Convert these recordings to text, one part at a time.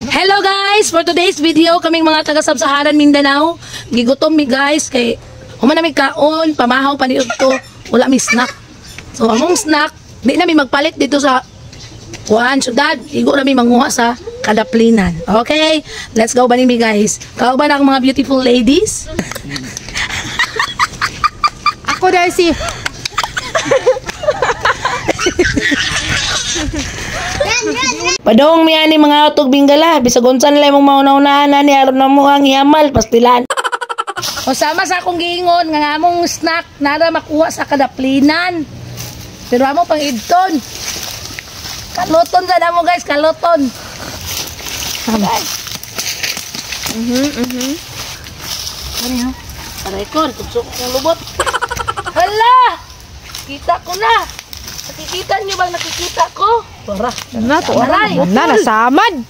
Hello guys! For today's video, kaming mga taga-Sub-Saharan Mindanao. Gigutom mi guys kay humana mi kaon, pamahaw pa niyo to. Wala mi snack. So among snack, di na mi magpalit dito sa kuan syudad. Igo na mi manguha sa Kadaplinan. Okay? Let's go bani mi guys. Kauban ako mga beautiful ladies. Ako dahil si Padong mi ani mga utog binggala. Bisag unsan lay mong mauna-unahan na ni aron na mo ang ihamal pastilan. O sama sa akong giingon nga among snack nara makuha sa Kadaplinan. Pero amo pang idton. Kaluton sa namo guys, kaluton. Okay. Ano yun? Aray ko, tugsok kong lubot. Hala! Kita ko na. Nakikita nyo bang nakikita ko? Para. nasamad.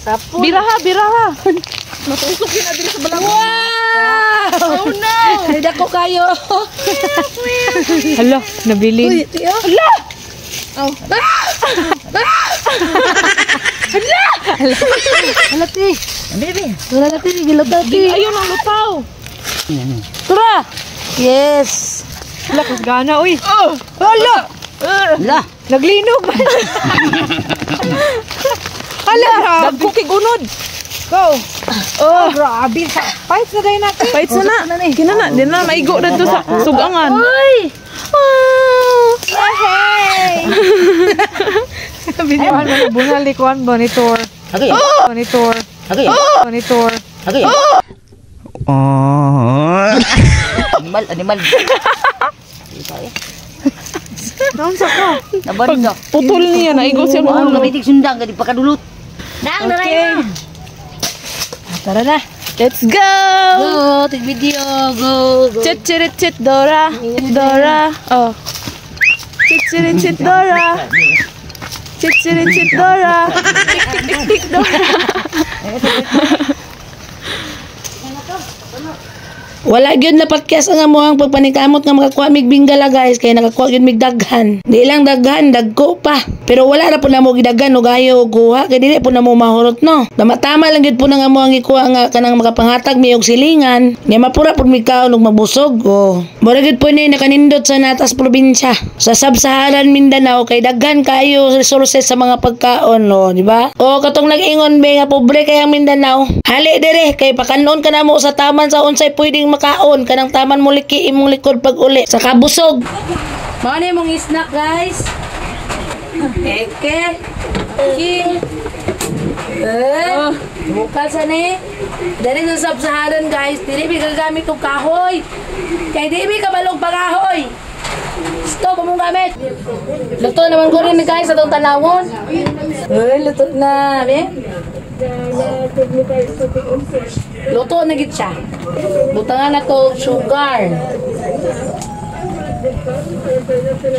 Sapon. Biraha. Matusok yun na din sa balang. Wow! Oh no! Halida ko kayo. Hala, nabili. Uy, tiyo. Hala! Oh. Hala! Hala, ti. Bebe. Hala, ti. Gilutaw, ti. Ayun ang lutaw. Tura! Yes! Hala, kasgana, uy. Hala! Hala! Naglinog. Hala, nagkukig unod. Go. Oh, grabe. Fights na dahil natin. Fights na na. Kinana, di na maigo na to sa sugangan. Uy! Hey! Binyawan mo na bunal ni Kwan Monitor. Okay. Monitor. Okay. Monitor. Okay. Animal. Naon sa ka? Nabando. Putol niya, naigo siya mo. Ano kamitig sundang, gadi pa kadulot. Okay. Tara na. Let's go! Go, take video, go. Chit Dora. Dora. Oh. Chit Dora. Chit Dora. Tik Dora. Wala gyud napatkes ang amuhang pagpanikamot nga makakuha mig binggala guys kay nakakuha gyud mig daghan. Di lang daghan, dagko pa. Pero wala ra pud na mo gidaghan og ayo og kuha kay dili pud na mo mahurot no. Tama lang gyud pud nang amuhang ikuha nga kanang makapanghatag mi og silingan. Nya mapura pud mi kaon og mabusog. Oh. Mura gyud pud ni nakanindot sa natas probinsya. Sa Sub-Saharan Mindanao kay daghan kayo resources sa mga pagkaon no, di ba? O katong nag-ingon be nga pobre kay ang Mindanao. Hali dire kay pakanon ka na mo sa taman sa unsay pwedeng makaon kanang taman mo liki imong likod pag uli sa kabusog. Mao ni mong snack guys. Okay. Bukal sa ni. Dari sa Sub-Saharan guys, dili mi gagamit og kahoy. Kay dili mi kabalog pagahoy. Stop mong gamit. Luto naman ko rin guys atong tanawon. Luto na, be. Luto na gid siya. Butangan na to sugar.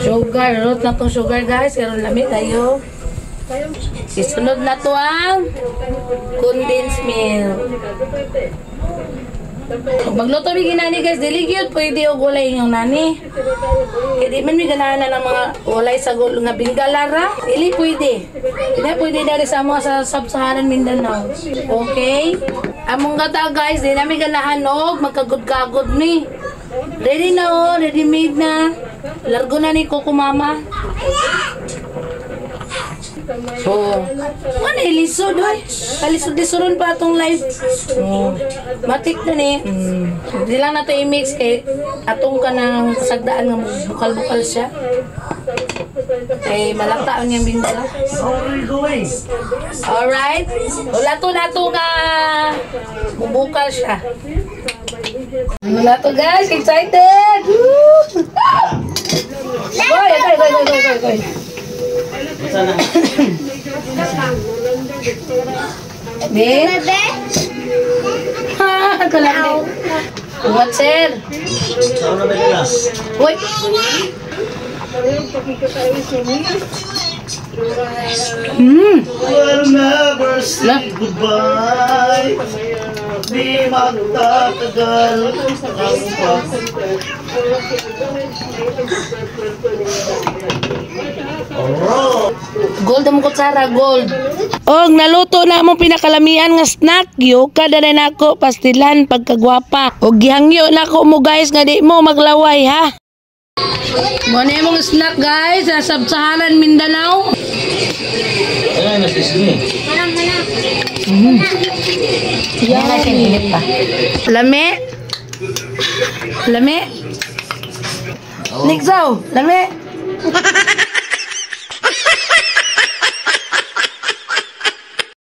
Luto na to sugar guys. Karon lamig tayo. Isunod na to ang condensed milk. Magluto mi ginani guys, dili gyud pwede og walay yung nani. Kaya di man mi ganahan ng mga walay sa nga binggalara. Dili pwede. Dili pwede dari sa mga sa Sub-Saharan Mindanao. Okay? Among gata guys, di na mi ganahan og magkagud-kagud ni. Ready na oh, ready made na. Largo na ni Coco Mama. So, ano ilisod ay? Kalisod-lisoron pa itong live. Matik na ni. Hindi lang nato i-mix kay atong ka ng kasagdaan nga bukal-bukal siya. Kay malataon niyang bindala. Alright. Wala to nga bubukal siya. Wala to guys. Excited! Go! Bebe? Ha, kalandi. What, sir? Uy! We'll never say goodbye. Di magtatagal ang Gold mo kutsara, gold. Og naluto na mo pinakalamian nga snack, yo kada na nako pastilan pagkagwapa. Og gihangyo nako mo guys nga di mo maglaway ha. Mo na imong snack guys sa Sabsaharan Mindanao. Ay, nasisli. Yan na kinilip pa. Lami. Lami. Niksaw, lami.